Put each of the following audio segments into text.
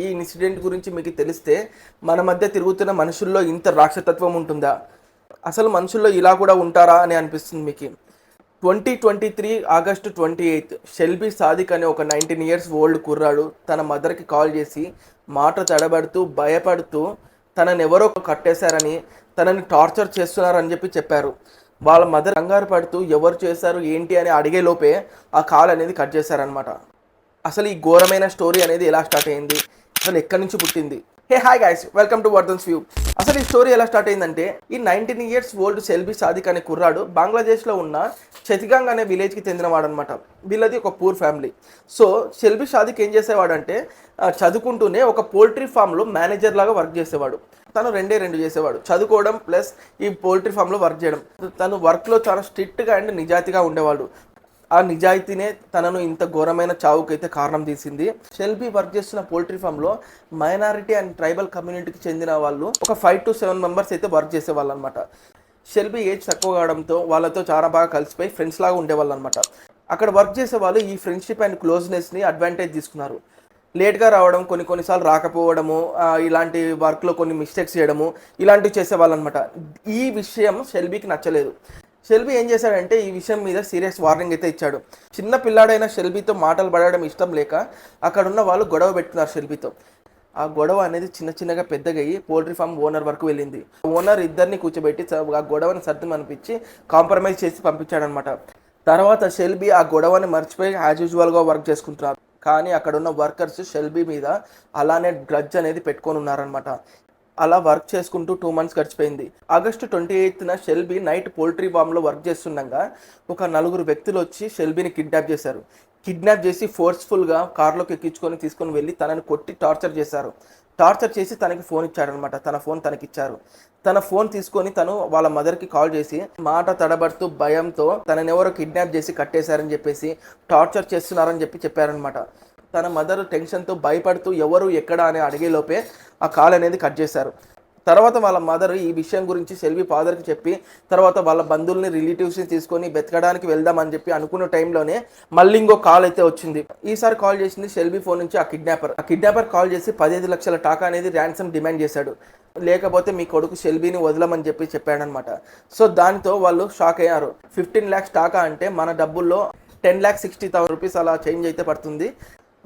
ఈ ఇన్సిడెంట్ గురించి మీకు తెలిస్తే మన మధ్య తిరుగుతున్న మనుషుల్లో ఇంత రాక్షసత్వం ఉంటుందా, అసలు మనుషుల్లో ఇలా కూడా ఉంటారా అని అనిపిస్తుంది మీకు. 2023 ఆగస్టు 28 షెల్బీ సాదిక్ అనే ఒక 19 ఇయర్స్ ఓల్డ్ కుర్రాడు తన మదర్కి కాల్ చేసి మాట తడబడుతూ భయపడుతూ తనని ఎవరో కట్టేశారని, తనని టార్చర్ చేస్తున్నారని చెప్పారు. వాళ్ళ మదర్ కంగారు పడుతూ ఎవరు చేశారు ఏంటి అని అడిగే లోపే ఆ కాల్ అనేది కట్ చేశారనమాట. అసలు ఈ ఘోరమైన స్టోరీ అనేది ఎలా స్టార్ట్ అయింది, అసలు ఎక్కడి నుంచి పుట్టింది? Hey hi guys, welcome to Vardhan's view. అసలు ఈ స్టోరీ ఎలా స్టార్ట్ అయిందంటే, ఈ 19 ఇయర్స్ ఓల్డ్ షెల్బీ సాదిక్ అనే కుర్రాడు బంగ్లాదేశ్లో ఉన్న చతిగాంగ్ అనే విలేజ్కి చెందినవాడు అనమాట. వీళ్ళది ఒక poor family. So Shelby Sadiq ఏం చేసేవాడంటే, చదువుకుంటూనే ఒక పోల్ట్రీ ఫామ్లో మేనేజర్ లాగా వర్క్ చేసేవాడు. తను రెండు చేసేవాడు, చదువుకోవడం ప్లస్ ఈ పోల్ట్రీ ఫామ్లో వర్క్ చేయడం. తను వర్క్లో చాలా స్ట్రిక్ట్గా అండ్ నిజాయితీగా ఉండేవాడు. ఆ నిజాయితీనే తనను ఇంత ఘోరమైన చావుకైతే కారణం తీసింది. షెల్బీ వర్క్ చేస్తున్న పోల్ట్రీ ఫామ్లో మైనారిటీ అండ్ ట్రైబల్ కమ్యూనిటీకి చెందిన వాళ్ళు ఒక 5 to 7 మెంబర్స్ అయితే వర్క్ చేసేవాళ్ళు అనమాట. షెల్బీ ఏజ్ తక్కువ కావడంతో వాళ్ళతో చాలా బాగా కలిసిపోయి ఫ్రెండ్స్ లాగా ఉండేవాళ్ళు అనమాట. అక్కడ వర్క్ చేసే వాళ్ళు ఈ ఫ్రెండ్షిప్ అండ్ క్లోజ్నెస్ని అడ్వాంటేజ్ తీసుకున్నారు. లేట్గా రావడం, కొన్నిసార్లు రాకపోవడము, ఇలాంటి వర్క్లో కొన్ని మిస్టేక్స్ చేయడము, ఇలాంటివి చేసేవాళ్ళు అనమాట. ఈ విషయం షెల్బీకి నచ్చలేదు. షెల్బీ ఏం చేశాడంటే ఈ విషయం మీద సీరియస్ వార్నింగ్ అయితే ఇచ్చాడు. చిన్న పిల్లాడైన షెల్బీతో మాటలు పడడం ఇష్టం లేక అక్కడున్న వాళ్ళు గొడవ పెట్టుకున్నారు షెల్బీతో. ఆ గొడవ అనేది చిన్నగా పెద్దగా అయ్యి పోల్ట్రీ ఫామ్ ఓనర్ వరకు వెళ్ళింది. ఓనర్ ఇద్దరిని కూర్చోబెట్టి ఆ గొడవని సర్ది అనిపించి కాంప్రమైజ్ చేసి పంపించాడనమాట. తర్వాత షెల్బీ ఆ గొడవని మర్చిపోయి యాజ్ యూజువల్గా వర్క్ చేసుకుంటున్నారు. కానీ అక్కడ ఉన్న వర్కర్స్ షెల్బీ మీద అలానే గ్రడ్జ్ అనేది పెట్టుకొని ఉన్నారనమాట. అలా వర్క్ చేసుకుంటూ 2 months గడిచిపోయింది. ఆగస్టు 28న షెల్బీ నైట్ పోల్ట్రీ ఫామ్లో వర్క్ చేస్తుండగా ఒక 4 వ్యక్తులు వచ్చి షెల్బీని కిడ్నాప్ చేశారు. కిడ్నాప్ చేసి ఫోర్స్ఫుల్గా కార్లోకి ఎక్కించుకొని తీసుకొని వెళ్ళి తనని కొట్టి టార్చర్ చేశారు. టార్చర్ చేసి తనకి ఫోన్ ఇచ్చాడనమాట. తన ఫోన్ తనకిచ్చారు. తన ఫోన్ తీసుకొని తను వాళ్ళ మదర్కి కాల్ చేసి మాట తడబడుతూ భయంతో తనని ఎవరో కిడ్నాప్ చేసి కట్టేశారని చెప్పేసి టార్చర్ చేస్తున్నారని చెప్పారనమాట. తన మదర్ టెన్షన్తో భయపడుతూ ఎవరు ఎక్కడ అని అడిగేలోపే ఆ కాల్ అనేది కట్ చేశారు. తర్వాత వాళ్ళ మదర్ ఈ విషయం గురించి షెల్బీ ఫాదర్కి చెప్పి తర్వాత వాళ్ళ బంధువుల్ని రిలేటివ్స్ని తీసుకొని వెతకడానికి వెళ్దామని చెప్పి అనుకున్న టైంలోనే మళ్ళీ ఇంకో కాల్ అయితే వచ్చింది. ఈసారి కాల్ చేసింది షెల్బీ ఫోన్ నుంచి ఆ కిడ్నాపర్ కాల్ చేసి 15 లక్షల టాకా అనేది ర్యాన్సమ్ డిమాండ్ చేశాడు. లేకపోతే మీ కొడుకు షెల్బీని వదలమని చెప్పాడనమాట. సో దానితో వాళ్ళు షాక్ అయ్యారు. 15 lakhs టాకా అంటే మన డబ్బుల్లో 10,60,000 రూపీస్ అలా చేంజ్ అయితే పడుతుంది.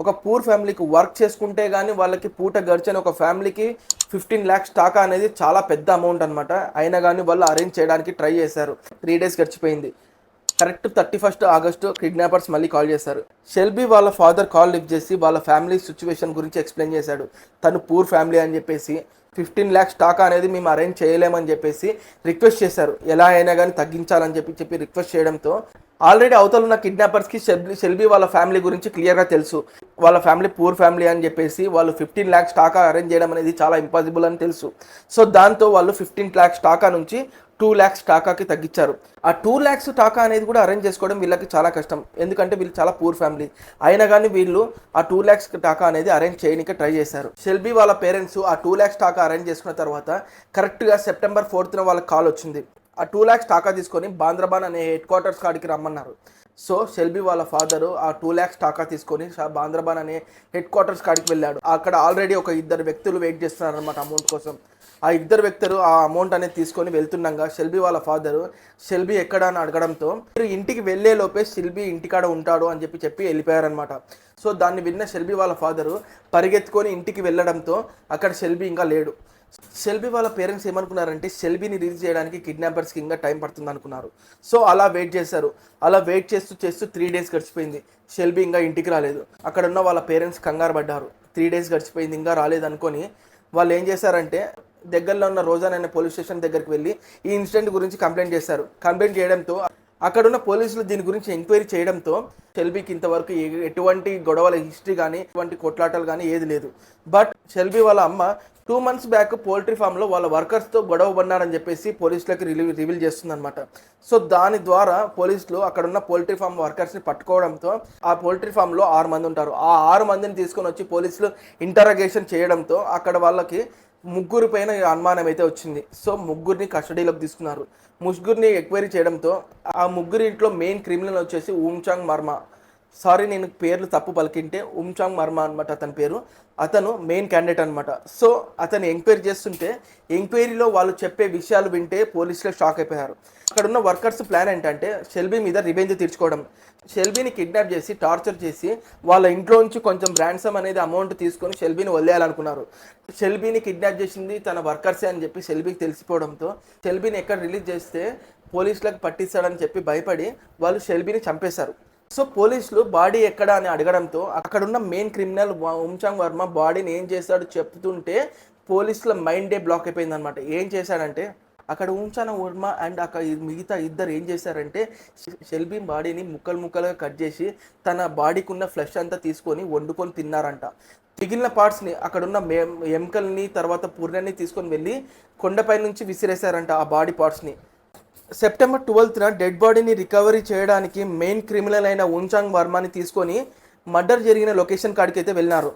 ఒక పూర్ ఫ్యామిలీకి వర్క్ చేసుకుంటే కానీ వాళ్ళకి పూట గడిచిన ఒక ఫ్యామిలీకి 15 lakhs టాకా అనేది చాలా పెద్ద అమౌంట్ అనమాట. అయినా కానీ వాళ్ళు అరేంజ్ చేయడానికి ట్రై చేశారు. 3 days గడిచిపోయింది. కరెక్ట్ 31st ఆగస్టు కిడ్నాపర్స్ మళ్ళీ కాల్ చేశారు. షెల్బీ వాళ్ళ ఫాదర్ కాల్ లిఫ్ట్ చేసి వాళ్ళ ఫ్యామిలీ సిచ్యువేషన్ గురించి ఎక్స్ప్లెయిన్ చేశాడు. తను పూర్ ఫ్యామిలీ అని చెప్పేసి 15 lakhs టాకా అనేది మేము అరేంజ్ చేయలేమని చెప్పేసి రిక్వెస్ట్ చేశారు. ఎలా అయినా కానీ తగ్గించాలని చెప్పి రిక్వెస్ట్ చేయడంతో ఆల్రెడీ అవతల ఉన్న కిడ్నాపర్స్కి షెల్బీ వాళ్ళ ఫ్యామిలీ గురించి క్లియర్గా తెలుసు. వాళ్ళ ఫ్యామిలీ పూర్ ఫ్యామిలీ అని చెప్పేసి వాళ్ళు 15 lakhs టాకా అరేంజ్ చేయడం అనేది చాలా ఇంపాసిబుల్ అని తెలుసు. సో దాంతో వాళ్ళు 15 lakhs టాకా నుంచి 2 lakhs టాకాకి తగ్గించారు. ఆ 2 lakhs టాకా అనేది కూడా అరేంజ్ చేసుకోవడం వీళ్ళకి చాలా కష్టం. ఎందుకంటే వీళ్ళు చాలా పూర్ ఫ్యామిలీ. అయినా కానీ వీళ్ళు ఆ 2 lakhs టాకా అనేది అరేంజ్ చేయడానికి ట్రై చేశారు. షెల్బీ వాళ్ళ పేరెంట్స్ ఆ 2 lakhs టాకా అరేంజ్ చేసుకున్న తర్వాత కరెక్ట్గా సెప్టెంబర్ 4th వాళ్ళకి కాల్ వచ్చింది. ఆ 2 lakhs టాకా తీసుకొని బాంద్రాబాన్ అనే హెడ్-క్వార్టర్స్ కాడికి రమ్మన్నారు. సో షెల్బీ వాళ్ళ ఫాదరు ఆ 2 lakhs టాకా తీసుకొని బాంద్రాబాన్ అనే హెడ్-క్వార్టర్స్ కాడికి వెళ్ళాడు. అక్కడ ఆల్రెడీ ఒక 2 వ్యక్తులు వెయిట్ చేస్తున్నారు అనమాట అమౌంట్ కోసం. ఆ 2 వ్యక్తులు ఆ అమౌంట్ అనేది తీసుకొని వెళ్తుండగా షెల్బీ వాళ్ళ ఫాదరు షెల్బీ ఎక్కడ అని అడగడంతో మీరు ఇంటికి వెళ్ళే లోపే షెల్బీ ఇంటికాడ ఉంటాడు అని చెప్పి వెళ్ళిపోయారనమాట. సో దాన్ని విన్న షెల్బీ వాళ్ళ ఫాదరు పరిగెత్తుకొని ఇంటికి వెళ్ళడంతో అక్కడ షెల్బీ ఇంకా లేడు. షెల్బీ వాళ్ళ పేరెంట్స్ ఏమనుకున్నారంటే షెల్బీని రిలీజ్ చేయడానికి కిడ్నాపర్స్కి ఇంకా టైం పడుతుంది అనుకున్నారు. సో అలా వెయిట్ చేశారు. అలా వెయిట్ చేస్తూ 3 days గడిచిపోయింది. షెల్బీ ఇంకా ఇంటికి రాలేదు. అక్కడ ఉన్న వాళ్ళ పేరెంట్స్ కంగారు పడ్డారు. 3 days గడిచిపోయింది ఇంకా రాలేదు అనుకొని వాళ్ళు ఏం చేశారంటే దగ్గరలో ఉన్న రోజాన్ అనే పోలీస్ స్టేషన్ దగ్గరికి వెళ్ళి ఈ ఇన్సిడెంట్ గురించి కంప్లైంట్ చేశారు. కంప్లైంట్ చేయడంతో అక్కడున్న పోలీసులు దీని గురించి ఎంక్వైరీ చేయడంతో షెల్బీకి ఇంతవరకు ఎటువంటి గొడవల హిస్టరీ కానీ ఎటువంటి కొట్లాటలు కానీ ఏది లేదు. బట్ షెల్బీ వాళ్ళ అమ్మ 2 months బ్యాక్ పోల్ట్రీ ఫామ్లో వాళ్ళ వర్కర్స్తో గొడవ పడినారని చెప్పేసి పోలీసులకి రివీల్ చేస్తుందన్నమాట. సో దాని ద్వారా పోలీసులు అక్కడున్న పోల్ట్రీ ఫామ్ వర్కర్స్ని పట్టుకోవడంతో ఆ పోల్ట్రీ ఫామ్లో 6 మంది ఉంటారు. ఆ 6 మందిని తీసుకొని వచ్చి పోలీసులు ఇంటరాగేషన్ చేయడంతో అక్కడ వాళ్ళకి 3 పైన అనుమానం అయితే వచ్చింది. సో 3 కస్టడీలోకి తీసుకున్నారు. 3 ఎంక్వైరీ చేయడంతో ఆ 3 ఇంట్లో మెయిన్ క్రిమినల్ వచ్చేసి ఊంచాంగ్ మర్మా. సారీ నేను పేర్లు తప్పు పలికింటే, ఉమ్చాంగ్ వర్మ అనమాట అతని పేరు. అతను మెయిన్ క్యాండిడేట్ అనమాట. సో అతను ఎంక్వైరీ చేస్తుంటే ఎంక్వైరీలో వాళ్ళు చెప్పే విషయాలు వింటే పోలీసులు షాక్ అయిపోయారు. అక్కడ ఉన్న వర్కర్స్ ప్లాన్ ఏంటంటే షెల్బీ మీద రివెంజ్ తీర్చుకోవడం. షెల్బీని కిడ్నాప్ చేసి టార్చర్ చేసి వాళ్ళ ఇంట్లో నుంచి కొంచెం ర్యాన్సమ్ అనేది అమౌంట్ తీసుకొని షెల్బీని వదిలేయాలనుకున్నారు. షెల్బీని కిడ్నాప్ చేసింది తన వర్కర్సే అని చెప్పి షెల్బీకి తెలిసిపోవడంతో షెల్బీని ఎక్కడ రిలీజ్ చేస్తే పోలీసులకు పట్టిస్తాడని చెప్పి భయపడి వాళ్ళు షెల్బీని చంపేశారు. సో పోలీసులు బాడీ ఎక్కడ అని అడగడంతో అక్కడున్న మెయిన్ క్రిమినల్ ఉమ్చాంగ్ వర్మ బాడీని ఏం చేశాడో చెప్తుంటే పోలీసుల మైండే బ్లాక్ అయిపోయింది అనమాట. ఏం చేశాడంటే అక్కడ ఉంచాన వర్మ అండ్ అక్కడ మిగతా ఇద్దరు ఏం చేశారంటే షెల్బీ బాడీని ముక్కలు ముక్కలుగా కట్ చేసి తన బాడీకి ఉన్న ఫ్లెష్ అంతా తీసుకొని వండుకొని తిన్నారంట. మిగిలిన పార్ట్స్ని అక్కడున్న ఎముకల్ని తర్వాత పుర్రెని తీసుకొని వెళ్ళి కొండపై నుంచి విసిరేశారంట ఆ బాడీ పార్ట్స్ని. సెప్టెంబర్ 12న డెడ్ బాడీని రికవరీ చేయడానికి మెయిన్ క్రిమినల్ అయిన ఉంచాంగ్ వర్మని తీసుకొని మర్డర్ జరిగిన లొకేషన్ కాడికి అయితే వెళ్ళినారు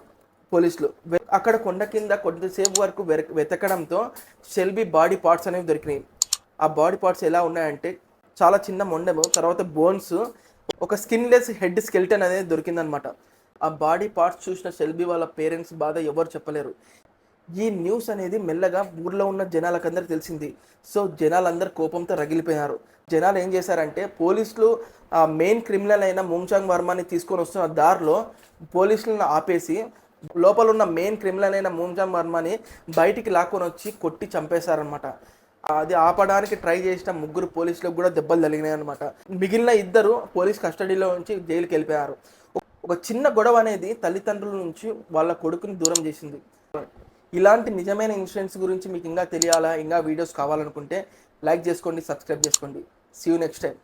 పోలీసులు. అక్కడ కొండ కింద కొంతసేపు వరకు వెతకడంతో షెల్బీ బాడీ పార్ట్స్ అనేవి దొరికినాయి. ఆ బాడీ పార్ట్స్ ఎలా ఉన్నాయంటే చాలా చిన్న మొండెము, తర్వాత బోన్స్, ఒక స్కిన్లెస్ హెడ్ స్కెల్టన్ అనేది దొరికిందనమాట. ఆ బాడీ పార్ట్స్ చూసిన షెల్బీ వాళ్ళ పేరెంట్స్ బాధ ఎవరు చెప్పలేరు. ఈ న్యూస్ అనేది మెల్లగా ఊర్లో ఉన్న జనాలకందరూ తెలిసింది. సో జనాలందరూ కోపంతో రగిలిపోయినారు. జనాలు ఏం చేశారంటే పోలీసులు ఆ మెయిన్ క్రిమినల్ అయిన ముంచాంగ్ వర్మని తీసుకొని వస్తున్న దారిలో పోలీసులను ఆపేసి లోపల ఉన్న మెయిన్ క్రిమినల్ అయిన ముంచాంగ్ వర్మని బయటికి లాక్కొని వచ్చి కొట్టి చంపేశారనమాట. అది ఆపడానికి ట్రై చేసిన ముగ్గురు పోలీసులకు కూడా దెబ్బలు తగిలినాయి అనమాట. మిగిలిన ఇద్దరు పోలీస్ కస్టడీలో నుంచి జైలుకి వెళ్ళిపోయారు. ఒక చిన్న గొడవ అనేది తల్లిదండ్రుల నుంచి వాళ్ళ కొడుకుని దూరం చేసింది. ఇలాంటి నిజమైన ఇన్సిడెంట్స్ గురించి మీకు ఇంకా తెలియాలా, ఇంకా వీడియోస్ కావాలనుకుంటే లైక్ చేసుకోండి, సబ్స్క్రైబ్ చేసుకోండి. See you next time.